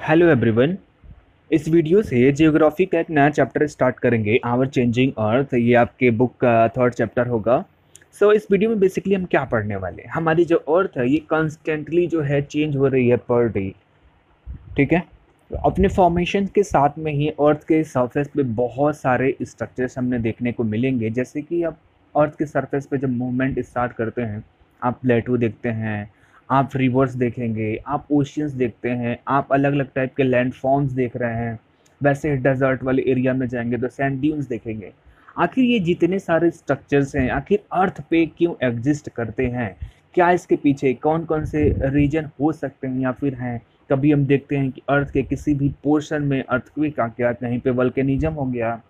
Hello everyone. इस video से geography का एक नया चैप्टर स्टार्ट करेंगे, आवर चेंजिंग अर्थ। ये आपके बुक का थर्ड चैप्टर होगा। इस वीडियो में बेसिकली हम क्या पढ़ने वाले हैं, हमारी जो अर्थ है ये कॉन्स्टेंटली जो है चेंज हो रही है पर डे। ठीक है। तो अपने फॉर्मेशन के साथ में ही अर्थ के सरफेस पे बहुत सारे स्ट्रक्चर्स हमने देखने को मिलेंगे। जैसे कि आप अर्थ के सरफेस पे जब मूवमेंट स्टार्ट करते हैं, आप प्लेटू देखते हैं, आप रिवर्स देखेंगे, आप ओशियंस देखते हैं, आप अलग अलग टाइप के लैंड फॉर्म्स देख रहे हैं। वैसे डेजर्ट वाले एरिया में जाएंगे तो सैंड ड्यून्स देखेंगे। आखिर ये जितने सारे स्ट्रक्चर्स हैं आखिर अर्थ पे क्यों एग्जिस्ट करते हैं, क्या इसके पीछे कौन कौन से रीजन हो सकते हैं या फिर हैं। कभी हम देखते हैं कि अर्थ के किसी भी पोर्शन में अर्थक्वेक आ गया, कहीं पे वल्केनिज्म हो गया,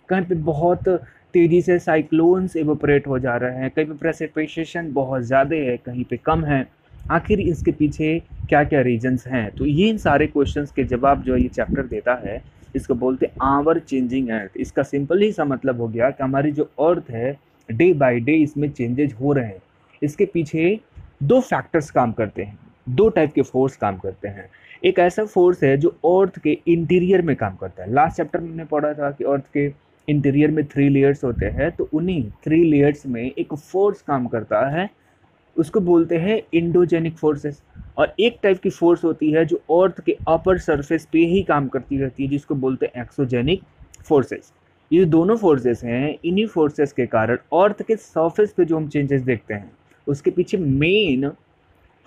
कहीं पे बहुत तेज़ी से साइक्लोन्स इवेपोरेट हो जा रहे हैं, कहीं पे प्रेसिपिटेशन बहुत ज़्यादा है, कहीं पे कम है। आखिर इसके पीछे क्या क्या रीजंस हैं। तो ये इन सारे क्वेश्चंस के जवाब जो ये चैप्टर देता है, इसको बोलते हैं आवर चेंजिंग अर्थ। इसका सिंपल ही सा मतलब हो गया कि हमारी जो अर्थ है डे बाय डे इसमें चेंजेज हो रहे हैं। इसके पीछे दो फैक्टर्स काम करते हैं, दो टाइप के फोर्स काम करते हैं। एक ऐसा फोर्स है जो अर्थ के इंटीरियर में काम करता है। लास्ट चैप्टर में हमने पढ़ा था कि अर्थ के इंटीरियर में 3 लेयर्स होते हैं, तो उन्हीं 3 लेयर्स में एक फोर्स काम करता है, उसको बोलते हैं इंडोजेनिक फोर्सेस। और एक टाइप की फोर्स होती है जो अर्थ के अपर सरफेस पे ही काम करती रहती है, जिसको बोलते हैं एक्सोजेनिक फोर्सेस। ये दोनों फोर्सेस हैं, इन्हीं फोर्सेस के कारण अर्थ के सरफेस पे जो हम चेंजेस देखते हैं उसके पीछे मेन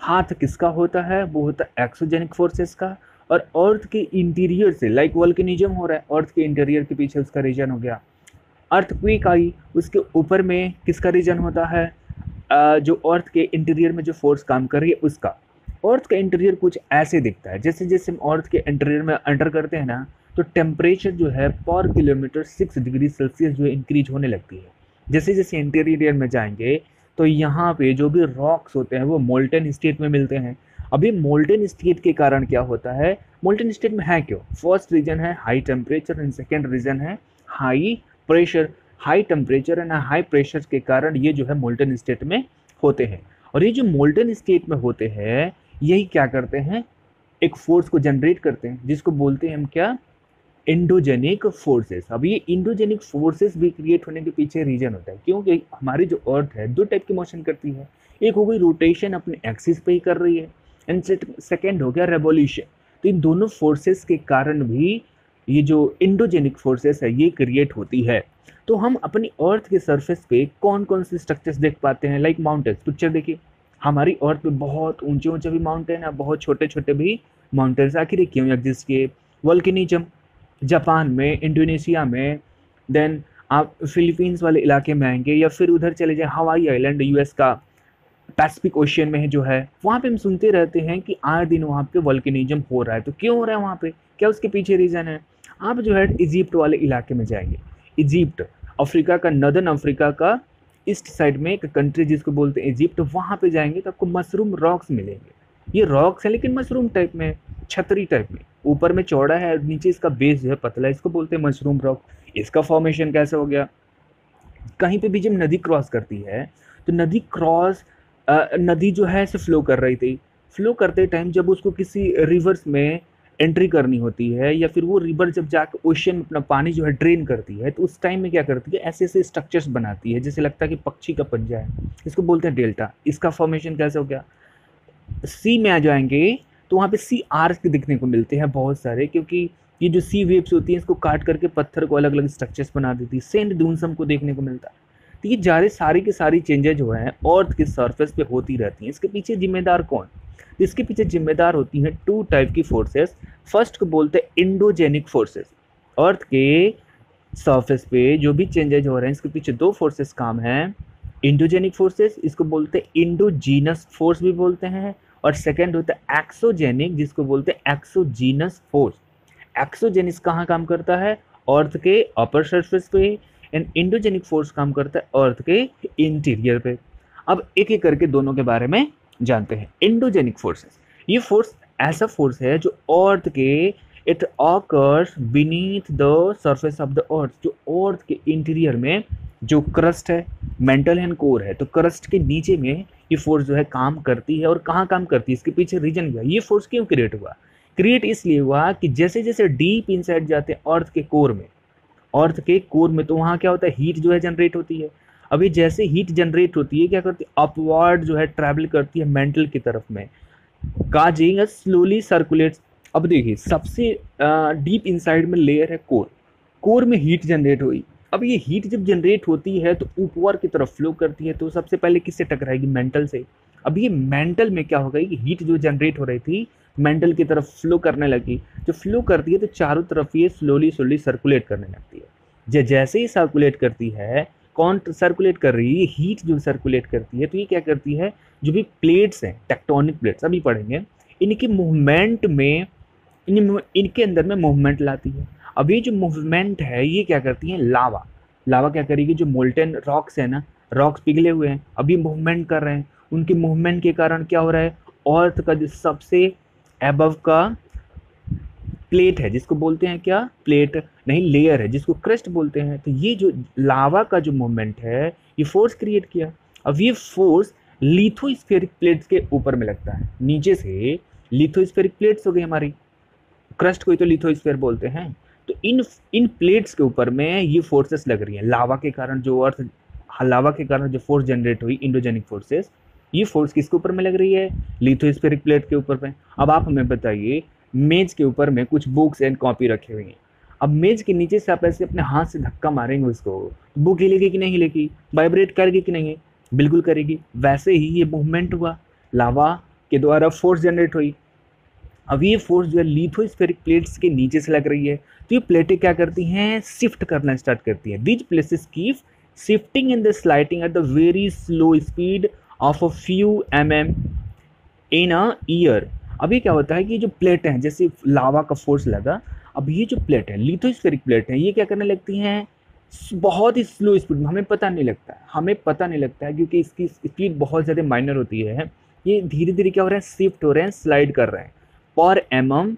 हाथ किसका होता है, वो होता है एक्सोजेनिक फोर्सेस का। और अर्थ के इंटीरियर से लाइक वल्केनिज्म हो रहा है, अर्थ के इंटीरियर के पीछे उसका रीजन हो गया। अर्थक्वेक आई, उसके ऊपर में किसका रीजन होता है, जो अर्थ के इंटीरियर में जो फोर्स काम कर रही है उसका। अर्थ का इंटीरियर कुछ ऐसे दिखता है, जैसे जैसे हम अर्थ के इंटीरियर में एंटर करते हैं ना, तो टेम्परेचर जो है पर किलोमीटर 6 डिग्री सेल्सियस जो है इंक्रीज होने लगती है। जैसे जैसे इंटीरियर में जाएंगे तो यहाँ पे जो भी रॉक्स होते हैं वो मोल्टन स्टेट में मिलते हैं। अभी मोल्टन स्टेट के कारण क्या होता है, मोल्टन स्टेट में है क्यों, फर्स्ट रीजन है high temperature and second reason है high pressure. High temperature and high pressure के कारण ये जो है मोल्टन स्टेट में होते हैं। और ये जो मोल्टन स्टेट में होते हैं यही क्या करते हैं, एक फोर्स को जनरेट करते हैं, जिसको बोलते हैं हम क्या, इंडोजेनिक फोर्सेस। अब ये इंडोजेनिक फोर्सेस भी क्रिएट होने के पीछे रीजन होता है, क्योंकि हमारी जो अर्थ है दो टाइप की मोशन करती है। एक हो गई रोटेशन, अपने एक्सिस पे ही कर रही है, एंड सेकेंड हो गया रेवोल्यूशन। तो इन दोनों फोर्सेस के कारण भी ये जो इंडोजेनिक फोर्सेस है ये क्रिएट होती है। तो हम अपनी अर्थ के सरफेस पे कौन कौन से स्ट्रक्चर्स देख पाते हैं, लाइक माउंटेन्स। पिक्चर देखिए, हमारी अर्थ पे बहुत ऊंचे ऊंचे भी माउंटेन है, बहुत छोटे छोटे भी माउंटेन्स। आखिर ये क्यों एग्जिस्ट किए, वल्केनिज्म जापान में, इंडोनेशिया में, देन आप फिलीपींस वाले इलाके में आएंगे या फिर उधर चले जाए हवाई आइलैंड यूएस का, पैसिफिक ओशियन में है जो है, वहाँ पे हम सुनते रहते हैं कि आए दिन वहाँ पे वल्केनिज्म हो रहा है। तो क्यों हो रहा है वहाँ पे, क्या उसके पीछे रीज़न है। आप जो है इजिप्ट वाले इलाके में जाएंगे, इजिप्ट अफ्रीका का, नदर्न अफ्रीका का ईस्ट साइड में एक कंट्री जिसको बोलते हैं इजिप्ट, वहाँ पे जाएंगे तो आपको मशरूम रॉक्स मिलेंगे। ये रॉक्स है लेकिन मशरूम टाइप में, छतरी टाइप में, ऊपर में चौड़ा है, नीचे इसका बेस जो है पतला है, इसको बोलते हैं मशरूम रॉक। इसका फॉर्मेशन कैसे हो गया, कहीं पे भी जब नदी क्रॉस करती है तो नदी जो है ऐसे फ्लो कर रही थी, फ्लो करते टाइम जब उसको किसी रिवर्स में एंट्री करनी होती है या फिर वो रिवर जब जाकर ओशन में अपना पानी जो है ड्रेन करती है, तो उस टाइम में क्या करती है, ऐसे ऐसे स्ट्रक्चर्स बनाती है जैसे लगता है कि पक्षी का पंजा है, इसको बोलते हैं डेल्टा। इसका फॉर्मेशन कैसे हो गया, सी में आ जाएंगे तो वहाँ पे सी आर्क दिखने को मिलते हैं बहुत सारे, क्योंकि ये जो सी वेव्स होती हैं इसको काट करके पत्थर को अलग अलग स्ट्रक्चर्स बना देती है। सेंड ड्यून्स हमको देखने को मिलता है। तो ये सारी की सारी चेंजेज जो हैं अर्थ के सरफेस पे होती रहती हैं। इसके पीछे जिम्मेदार कौन, तो इसके पीछे जिम्मेदार होती हैं टू टाइप की फोर्सेस। फर्स्ट को बोलते हैं इंडोजेनिक फोर्सेस। अर्थ के सरफेस पे जो भी चेंजेज हो रहे हैं इसके पीछे दो फोर्सेस काम हैं, इंडोजेनिक फोर्सेस, इसको बोलते हैं इंडोजीनस फोर्स भी बोलते हैं, और सेकेंड होता है एक्सोजेनिक, जिसको बोलते हैं एक्सोजीनस फोर्स। एक्सोजेनिस कहाँ काम करता है, अर्थ के अपर सरफेस पे, एंड इंडोजेनिक फोर्स काम करता है अर्थ के इंटीरियर पे। अब एक एक करके दोनों के बारे में जानते हैं। इंडोजेनिक फोर्सेस, ये फोर्स ऐसा फोर्स है जो अर्थ के, it occurs beneath the surface of the अर्थ, जो अर्थ के इंटीरियर में जो क्रस्ट है, मेंटल एंड कोर है, तो क्रस्ट के नीचे में ये फोर्स जो है काम करती है। और कहाँ काम करती है, इसके पीछे रीजन क्या है, ये फोर्स क्यों क्रिएट हुआ, क्रिएट इसलिए हुआ कि जैसे जैसे डीप इनसाइड जाते हैं अर्थ के कोर में, अर्थ के कोर में, तो वहाँ क्या होता है, हीट जो है जनरेट होती है। अभी जैसे हीट जनरेट होती है क्या करती है, अपवर्ड जो है ट्रैवल करती है मेंटल की तरफ में, काजिंग स्लोली सर्कुलेट्स। अब देखिए सबसे डीप इनसाइड में लेयर है कोर, कोर में हीट जनरेट हुई। अब ये हीट जब जनरेट होती है तो ऊपर की तरफ फ्लो करती है, तो सबसे पहले किससे टकराएगी, मेंटल से। अब ये मेंटल में क्या होगा कि हीट जो जनरेट हो रही थी मेंटल की तरफ फ्लो करने लगी, जो फ्लो करती है तो चारों तरफ ये स्लोली स्लोली सर्कुलेट करने लगती है। जैसे ही सर्कुलेट करती है, कौन सर्कुलेट कर रही है, हीट जो सर्कुलेट करती है, तो ये क्या करती है, जो भी प्लेट्स हैं टेक्टोनिक प्लेट्स अभी पढ़ेंगे, इनकी मूवमेंट में इनके अंदर में मूवमेंट लाती है। अब ये जो मूवमेंट है ये क्या करती है, लावा, लावा क्या करेगी, जो मोल्टेन रॉक्स है ना, रॉक्स पिघले हुए हैं अभी मूवमेंट कर रहे हैं, उनके मूवमेंट के कारण क्या हो रहा है, अर्थ का जो सबसे एबव का प्लेट है, जिसको बोलते हैं क्या, प्लेट नहीं लेयर है, जिसको क्रस्ट बोलते हैं, तो ये जो लावा का जो मूवमेंट है ये फोर्स क्रिएट किया। अब ये फोर्स लिथोस्फेरिक प्लेट्स के ऊपर में लगता है, नीचे से लिथोस्फेरिक प्लेट्स हो गई हमारी, क्रस्ट को ही तो लिथोस्फेयर बोलते हैं, तो इन प्लेट्स के ऊपर में ये फोर्सेस लग रही हैं लावा के कारण, जो अर्थ लावा के कारण जो फोर्स जनरेट हुई इंडोजेनिक फोर्सेस, ये फोर्स किसके ऊपर में लग रही है, लिथोस्फेरिक प्लेट के ऊपर में। अब आप हमें बताइए, मेज के ऊपर में कुछ बुक्स एंड कॉपी रखे हुए हैं, अब मेज के नीचे से आप ऐसे अपने हाथ से धक्का मारेंगे उसको, बुक हिलेगी कि नहीं हिलेगी, वाइब्रेट करेगी कि नहीं, बिल्कुल करेगी। वैसे ही ये मूवमेंट हुआ, लावा के द्वारा फोर्स जनरेट हुई। अब ये फोर्स जो है लिथोस्फेरिक प्लेट्स के नीचे से लग रही है, तो ये प्लेटें क्या करती हैं, शिफ्ट करना स्टार्ट करती हैं। These places keep shifting in the sliding at the very slow speed of a few mm in a year. अब ये क्या होता है कि जो प्लेट हैं, जैसे लावा का फोर्स लगा, अब ये जो प्लेट है लिथोस्फेरिक प्लेट है, ये क्या करने लगती हैं, बहुत ही स्लो स्पीड में, हमें पता नहीं लगता है, हमें पता नहीं लगता है क्योंकि इसकी स्पीड बहुत ज़्यादा माइनर होती है। ये धीरे धीरे क्या हो रहा है, शिफ्ट हो रहे हैं, स्लाइड कर रहे हैं, पर mm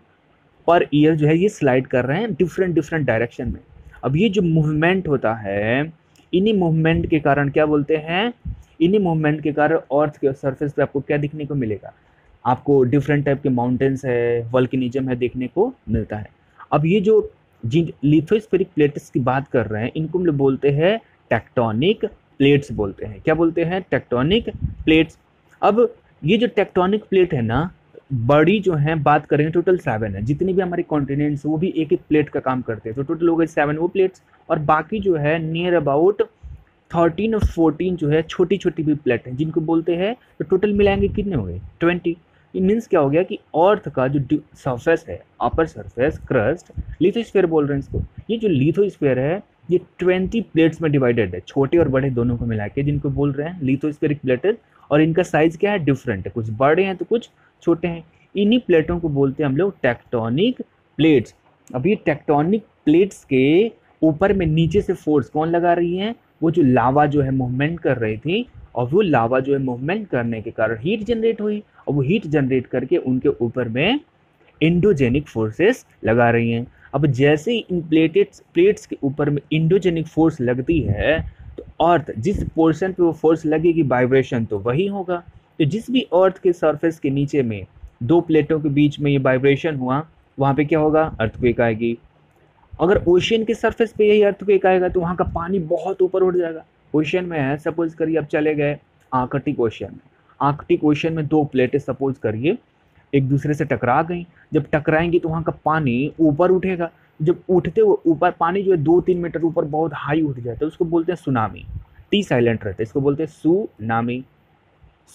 पर ईयर जो है ये स्लाइड कर रहे हैं डिफरेंट डिफरेंट डायरेक्शन में। अब ये जो मूवमेंट होता है, इन्हीं मूवमेंट के कारण क्या बोलते हैं, इन्हीं मूवमेंट के कारण अर्थ के सरफेस पे आपको क्या दिखने को मिलेगा, आपको डिफरेंट टाइप के माउंटेन्स है, वल्केनिज्म है देखने को मिलता है। अब ये जो जिन लिथोस्फेरिक प्लेट्स की बात कर रहे हैं, इनको हम लोग बोलते हैं टेक्टोनिक प्लेट्स बोलते हैं। क्या बोलते हैं, टेक्टोनिक प्लेट्स। अब ये जो टेक्टोनिक प्लेट है ना, बड़ी जो है बात करें टोटल 7 है, जितनी भी हमारे कॉन्टिनेंट्स वो भी एक एक प्लेट का काम करते हैं, तो टोटल हो गए 7 वो प्लेट्स, और बाकी जो है नियर अबाउट 13 और 14 जो है छोटी छोटी भी प्लेट हैं, जिनको बोलते हैं, तो टोटल मिलाएंगे कितने हो गए 20। ये मीन्स क्या हो गया कि अर्थ का जो सरफेस है, अपर सरफेस क्रस्ट, लिथोस्फीयर बोल रहे हैं इसको, ये जो लिथोस्फीयर है ये 20 प्लेट्स में डिवाइडेड है, छोटे और बड़े दोनों को मिला के, जिनको बोल रहे हैं लिथोस्फेरिक प्लेटेस, और इनका साइज क्या है, डिफरेंट है, कुछ बड़े हैं तो कुछ छोटे हैं। इन्हीं प्लेटों को बोलते हैं हम लोग टेक्टोनिक प्लेट्स। अब ये टेक्टोनिक प्लेट्स के ऊपर में नीचे से फोर्स कौन लगा रही है, वो जो लावा जो है मूवमेंट कर रही थी, और वो लावा जो है मूवमेंट करने के कारण हीट जनरेट हुई, और वो हीट जनरेट करके उनके ऊपर में इंडोजेनिक फोर्सेस लगा रही हैं। अब जैसे ही इन प्लेट्स के ऊपर में इंडोजेनिक फोर्स लगती है, तो अर्थ जिस पोर्शन पे वो फोर्स लगेगी वाइब्रेशन तो वही होगा। तो जिस भी अर्थ के सरफेस के नीचे में दो प्लेटों के बीच में ये वाइब्रेशन हुआ, वहाँ पे क्या होगा, अर्थक्वेक आएगी। अगर ओशियन के सरफेस पे यही अर्थक्वेक आएगा तो वहाँ का पानी बहुत ऊपर उठ जाएगा। ओशियन में है, सपोज करिए आप चले गए आर्कटिक ओशियन में, आर्कटिक ओशियन में दो प्लेटें सपोज करिए एक दूसरे से टकरा गई, जब टकराएंगी तो वहाँ का पानी ऊपर उठेगा, जब उठते हुए ऊपर पानी जो है 2-3 मीटर ऊपर बहुत हाई उठ जाता है, उसको बोलते हैं सुनामी। टी साइलेंट रहता है, इसको बोलते हैं सुनामी,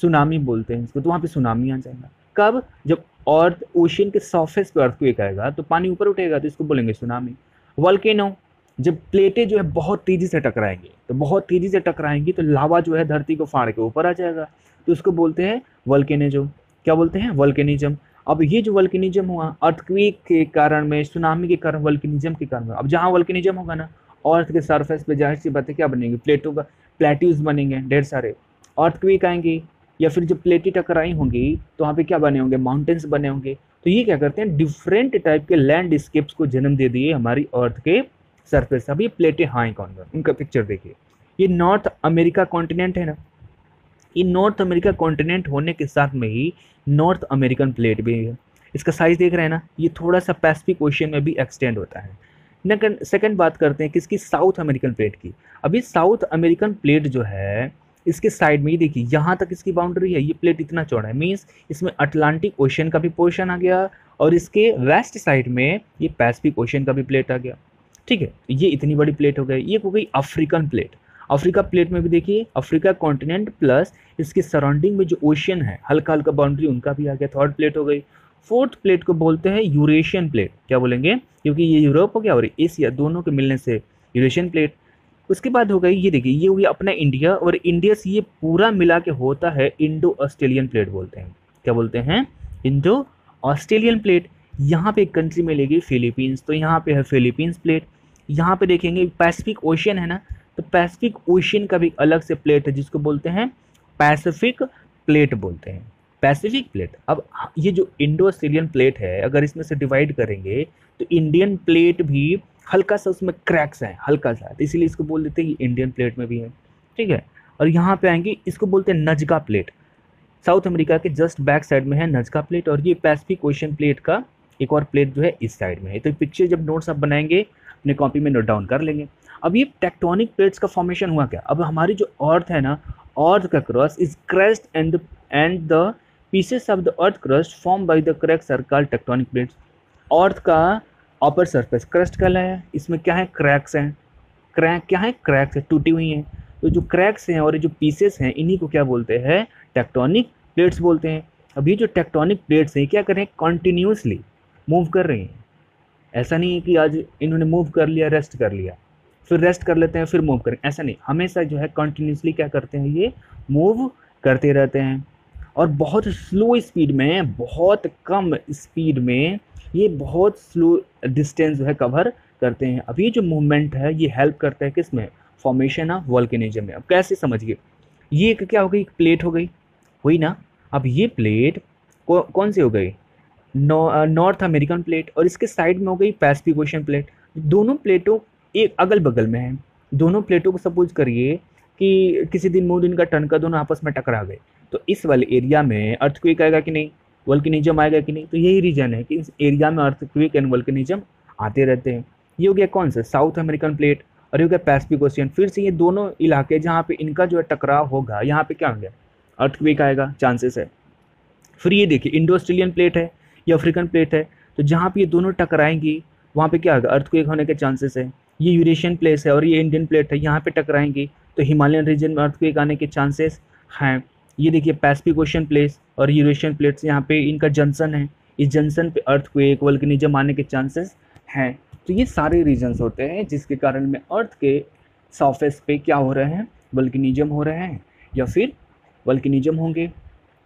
सुनामी बोलते हैं इसको। तो वहाँ पे सुनामी आ जाएगा कब, जब अर्थ ओशियन के सरफेस पे अर्थक्वेक आएगा तो पानी ऊपर उठेगा, तो इसको बोलेंगे सुनामी। वोल्केनो, जब प्लेटें जो है बहुत तेजी से टकराएंगी, तो बहुत तेजी से टकराएंगी तो लावा जो है धरती को फाड़ के ऊपर आ जाएगा, तो उसको बोलते हैं वोल्केनिज्म। क्या बोलते हैं, वोल्केनिज्म। अब ये जो वोल्केनिज्म हुआ अर्थक्वेक के कारण में, सुनामी के कारण, वोल्केनिज्म के कारण। अब जहाँ वोल्केनिज्म होगा ना, अर्थ के सरफेस पे जाहिर सी बात है क्या बनेंगे, प्लेटों का प्लेट्यूज बनेंगे ढेर सारे। अर्थक्वेक आएंगे या फिर जब प्लेटें टकराई होंगी तो वहाँ पे क्या बने होंगे, माउंटेन्स बने होंगे। तो ये क्या करते हैं, डिफरेंट टाइप के लैंडस्केप्स को जन्म दे दिए हमारी अर्थ के सरफेस। अब ये प्लेटें हाँ कौन कौन, उनका पिक्चर देखिए। ये नॉर्थ अमेरिका कॉन्टिनेंट है ना, ये नॉर्थ अमेरिका कॉन्टिनेंट होने के साथ में ही नॉर्थ अमेरिकन प्लेट भी है। इसका साइज देख रहे हैं ना, ये थोड़ा सा पैसिफिक ओशियन में भी एक्सटेंड होता है। सेकंड बात करते हैं किसकी, साउथ अमेरिकन प्लेट की। अभी साउथ अमेरिकन प्लेट जो है इसके साइड में ही देखिए यहाँ तक इसकी बाउंड्री है, ये प्लेट इतना चौड़ा है, मीन्स इसमें अटलांटिक ओशियन का भी पोर्शन आ गया और इसके वेस्ट साइड में ये पैसिफिक ओशियन का भी प्लेट आ गया। ठीक है, ये इतनी बड़ी प्लेट हो गई। ये हो गई अफ्रीकन प्लेट। अफ्रीका प्लेट में भी देखिए अफ्रीका कॉन्टिनेंट प्लस इसके सराउंडिंग में जो ओशियन है हल्का हल्का बाउंड्री उनका भी आ गया, थर्ड प्लेट हो गई। फोर्थ प्लेट को बोलते हैं यूरेशियन प्लेट। क्या बोलेंगे, क्योंकि ये यूरोप हो गया और एशिया दोनों के मिलने से यूरेशियन प्लेट। उसके बाद हो गई ये देखिए, ये हो गया अपना इंडिया, और इंडिया से ये पूरा मिला के होता है इंडो ऑस्ट्रेलियन प्लेट बोलते हैं। क्या बोलते हैं, इंडो ऑस्ट्रेलियन प्लेट। यहाँ पे एक कंट्री मिलेगी फिलीपींस, तो यहाँ पे है फिलीपींस प्लेट। यहाँ पे देखेंगे पैसिफिक ओशियन है ना, तो पैसिफिक ओशियन का भी अलग से प्लेट है जिसको बोलते हैं पैसिफिक प्लेट बोलते हैं, पैसिफिक प्लेट। अब ये जो इंडो ऑस्ट्रेलियन प्लेट है अगर इसमें से डिवाइड करेंगे तो इंडियन प्लेट भी हल्का सा उसमें क्रैक्स है हल्का सा, तो इसीलिए इसको बोल देते हैं ये इंडियन प्लेट में भी है। ठीक है, और यहाँ पे आएंगे इसको बोलते हैं नजका प्लेट। साउथ अमेरिका के जस्ट बैक साइड में है नजका प्लेट, और ये पैसिफिक ओशियन प्लेट का एक और प्लेट जो है इस साइड में है। तो पिक्चर जब नोट्स आप बनाएंगे अपने कॉपी में नोट डाउन कर लेंगे। अब ये टेक्टोनिक प्लेट्स का फॉर्मेशन हुआ क्या, अब हमारी जो अर्थ है ना, अर्थ का crust is crust and the pieces of the earth crust form by the cracks are called tectonic plates. Earth का अपर सरफेस क्रस्ट कहलाया, इसमें क्या है, क्रैक्स हैं। क्रैक क्या है, क्रैक्स है, टूटी हुई हैं। तो जो क्रैक्स हैं और जो पीसेस हैं इन्हीं को क्या बोलते हैं, टेक्टोनिक प्लेट्स बोलते हैं। अब ये जो टेक्टोनिक प्लेट्स हैं क्या कर रहे हैं, कॉन्टिन्यूसली मूव कर रही हैं। ऐसा नहीं है कि आज इन्होंने मूव कर लिया रेस्ट कर लिया फिर रेस्ट कर लेते हैं फिर मूव करें, ऐसा नहीं, हमेशा जो है कंटिन्यूसली क्या करते हैं, ये मूव करते रहते हैं। और बहुत स्लो स्पीड में, बहुत कम स्पीड में ये बहुत स्लो डिस्टेंस जो है कवर करते हैं। अब ये जो मूवमेंट है ये हेल्प करता है किस में, फॉर्मेशन ऑफ वोल्केनिज्म में। अब कैसे समझिए, ये एक क्या हो गई, एक प्लेट हो गई, हुई ना। अब ये प्लेट कौन सी हो गई, नॉर्थ अमेरिकन प्लेट, और इसके साइड में हो गई पैसिफिक ओशियन प्लेट। दोनों प्लेटों एक अगल बगल में है। दोनों प्लेटों को सपोज करिए कि किसी दिन मून दिन का टर्न का दोनों आपस में टकरा गए, तो इस वाले एरिया में अर्थक्वेक आएगा कि नहीं, वोल्केनिज्म आएगा कि नहीं। तो यही रीजन है कि इस एरिया में अर्थक्वेक एंड वोल्केनिज्म आते रहते हैं। ये हो गया कौन सा, साउथ अमेरिकन प्लेट, और ये हो गया पैसिफिक ओशियन। फिर से ये दोनों इलाके जहाँ पे इनका जो है टकराव होगा, यहाँ पे क्या हो गया, अर्थक्वेक आएगा, चांसेस है। फिर ये देखिए इंडो ऑस्ट्रेलियन प्लेट है, ये अफ्रीकन प्लेट है, तो जहाँ पे ये दोनों टकराएंगी वहाँ पे क्या होगा, अर्थक्वेक होने के चांसेस है। ये यूरेशियन प्लेस है और ये इंडियन प्लेट है, यहाँ पे टकराएंगी तो हिमालयन रीजन में अर्थक्वेक आने के चांसेस हैं। ये देखिए पैसिफिक ओशियन प्लेस और यूरेशियन प्लेट्स, यहाँ पे इनका जंक्शन है, इस जंक्शन पे अर्थक्वेक वोल्केनिज्म आने के चांसेस हैं। तो ये सारे रीजन्स होते हैं जिसके कारण में अर्थ के सरफेस पे क्या हो रहे हैं, वोल्केनिज्म हो रहे हैं या फिर वोल्केनिज्म होंगे।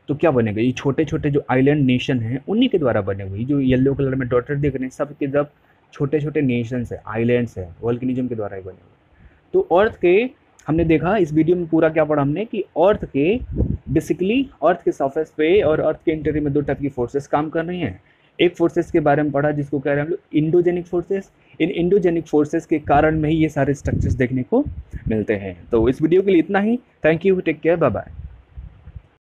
तो क्या बनेगा, ये छोटे छोटे जो आइलैंड नेशन हैं उन्हीं के द्वारा बने हुए, जो येलो कलर में डॉटेड देख रहे हैं सब के सब छोटे छोटे नेशंस है, आइलैंड्स है, वोल्केनिज्म के द्वारा ही बने हुए। तो अर्थ के हमने देखा इस वीडियो में पूरा क्या पढ़ा हमने कि अर्थ के बेसिकली अर्थ के सरफेस पे और अर्थ के इंटीरियर में दो टाइप की फोर्सेस काम कर रही हैं। एक फोर्सेस के बारे में पढ़ा जिसको कह रहे हैं हम लोग इंडोजेनिक फोर्सेस। इन इंडोजेनिक फोर्सेस के कारण में ही ये सारे स्ट्रक्चर्स देखने को मिलते हैं। तो इस वीडियो के लिए इतना ही। Thank you, take care, bye bye.